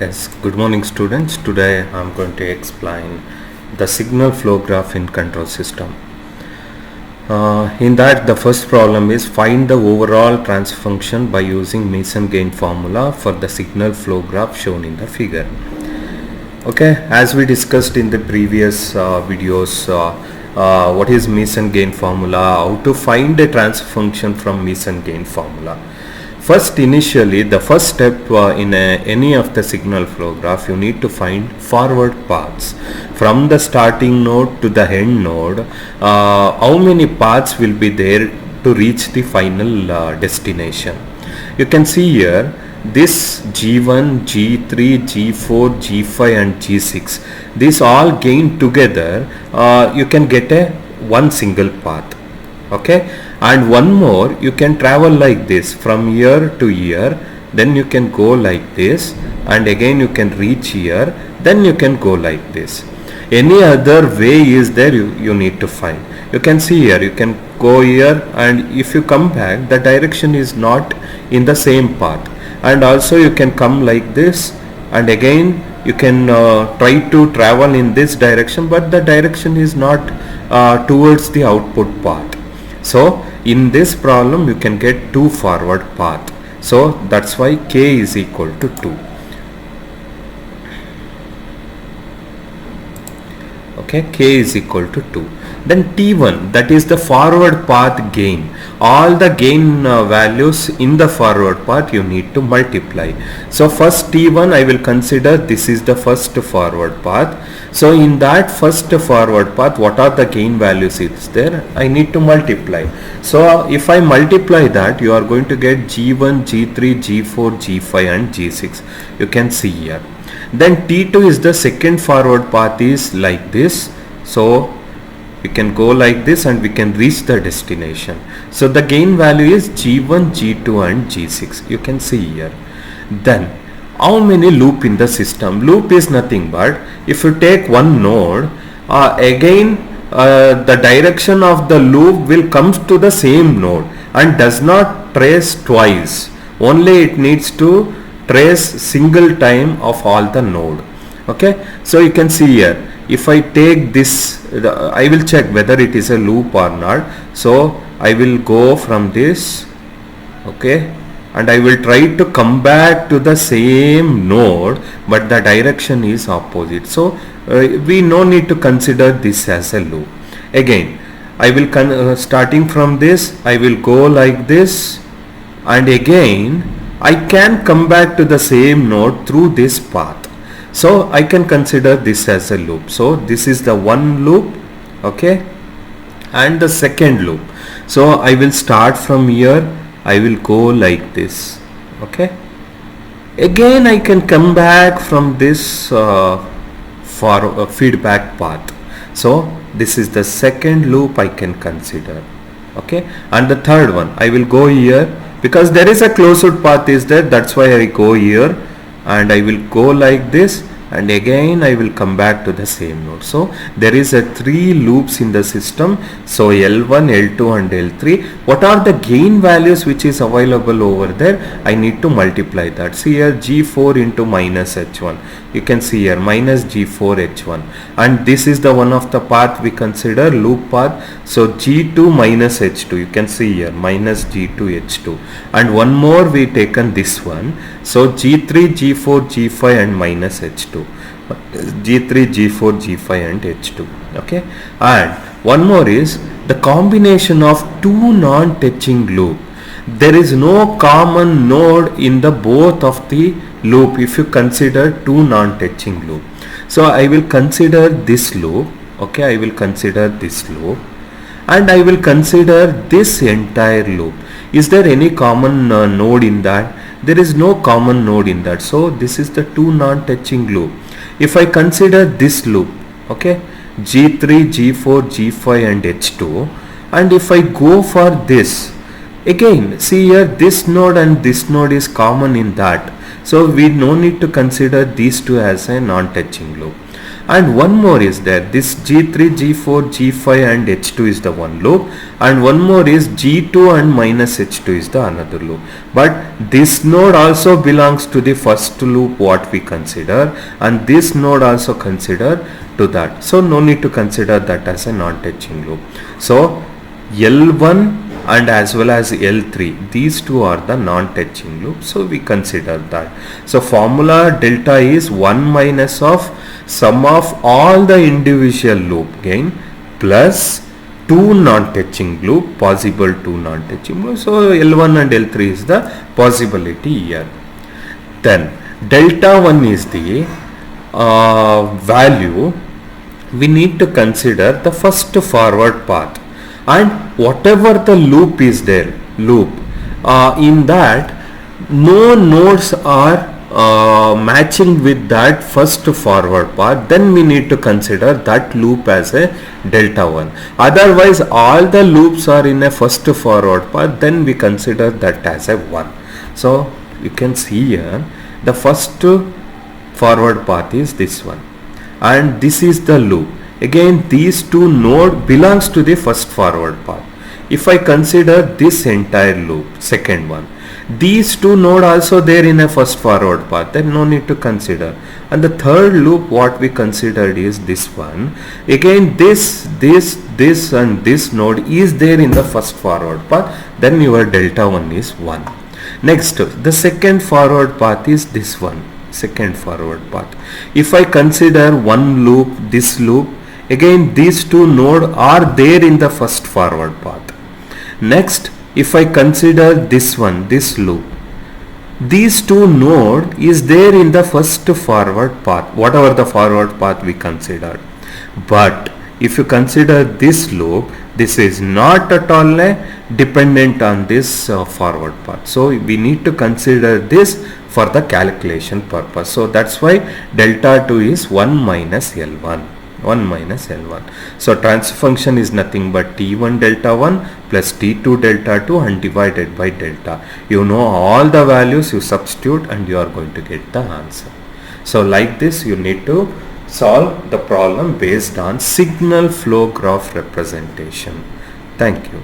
Yes, good morning students. Today I am going to explain the signal flow graph in control system. In that the first problem is find the overall transfer function by using Meson gain formula for the signal flow graph shown in the figure. Okay, as we discussed in the previous videos, what is Meson gain formula, how to find a transfer function from Meson gain formula. First, initially, the first step in any of the signal flow graph, you need to find forward paths from the starting node to the end node. How many paths will be there to reach the final destination? You can see here this G1, G3, G4, G5 and G6. These all gain together. You can get a one single path. Okay, and one more, you can travel like this from here to here, then you can go like this, and again you can reach here, then you can go like this. Any other way is there, you need to find. You can see here, you can go here, and if you come back, the direction is not in the same path. And also you can come like this, and again you can try to travel in this direction, but the direction is not towards the output path. So in this problem you can get two forward path. So that's why k is equal to 2. Okay, k is equal to 2. Then T1, that is the forward path gain. All the gain values in the forward path you need to multiply. So first T1 I will consider this is the first forward path. So in that first forward path, what are the gain values is there? I need to multiply. So if I multiply that, you are going to get G1, G3, G4, G5 and G6. You can see here. Then T2 is the second forward path is like this. So we can go like this and we can reach the destination. So the gain value is G1, G2 and G6. You can see here. Then how many loop in the system? Loop is nothing but if you take one node, again the direction of the loop will come to the same node and does not trace twice. Only it needs to trace single time of all the node. Okay, so you can see here, if I take this, I will check whether it is a loop or not. So I will go from this, okay, and I will try to come back to the same node, but the direction is opposite. So we no need to consider this as a loop. Again, I will starting from this, I will go like this, and again I can come back to the same node through this path. So I can consider this as a loop. So this is the one loop, okay, and the second loop. So I will start from here, I will go like this. Okay, again I can come back from this for feedback path. So this is the second loop I can consider. Okay, and the third one, I will go here because there is a closed path is there, that's why I go here and I will go like this, and again I will come back to the same node. So there is a 3 loops in the system. So L1, L2 and L3. What are the gain values which is available over there? I need to multiply that. See here, G4 into minus H1. You can see here minus G4 H1, and this is the one of the path we consider loop path. So G2 minus H2. You can see here minus G2 H2, and one more we taken this one. So G3, G4, G5 and minus H2. G3, G4, G5 and H2. Okay, and one more is the combination of two non-touching loop. There is no common node in the both of the loop if you consider two non-touching loop. So I will consider this loop. Okay, I will consider this loop, and I will consider this entire loop. Is there any common node in that? There is no common node in that. So this is the two non-touching loop. If I consider this loop, okay, G3, G4, G5 and H2, and if I go for this, again see here, this node and this node is common in that. So we no need to consider these two as a non-touching loop. and one more is there. This G3, G4, G5 and H2 is the one loop, and one more is G2 and minus H2 is the another loop. But this node also belongs to the first loop what we consider, and this node also consider to that. So no need to consider that as a non-touching loop. So L1 and as well as L3, these two are the non-touching loops, so we consider that. So formula delta is 1 minus of sum of all the individual loop gain plus 2 non-touching loop, possible 2 non-touching loop. So L1 and L3 is the possibility here. Then delta 1 is the value. We need to consider the first forward path, and whatever the loop is there, in that no nodes are matching with that first forward path, then we need to consider that loop as a delta 1. Otherwise all the loops are in a first forward path, then we consider that as a 1. So you can see here the first forward path is this one, and this is the loop. Again these two node belongs to the first forward path. If I consider this entire loop, second one, these two node also there in a first forward path, then no need to consider. And the third loop what we considered is this one. Again this and this node is there in the first forward path, then your delta 1 is 1. Next, the second forward path is this one, second forward path. If I consider one loop, this loop, again these two nodes are there in the first forward path. Next, if I consider this one, this loop, these two node is there in the first forward path, whatever the forward path we considered. But if you consider this loop, this is not at all dependent on this forward path. So we need to consider this for the calculation purpose. So that's why delta 2 is 1 minus L1. 1 minus L1. So transfer function is nothing but T1 delta 1 plus T2 delta 2 and divided by delta. You know all the values, you substitute and you are going to get the answer. So like this you need to solve the problem based on signal flow graph representation. Thank you.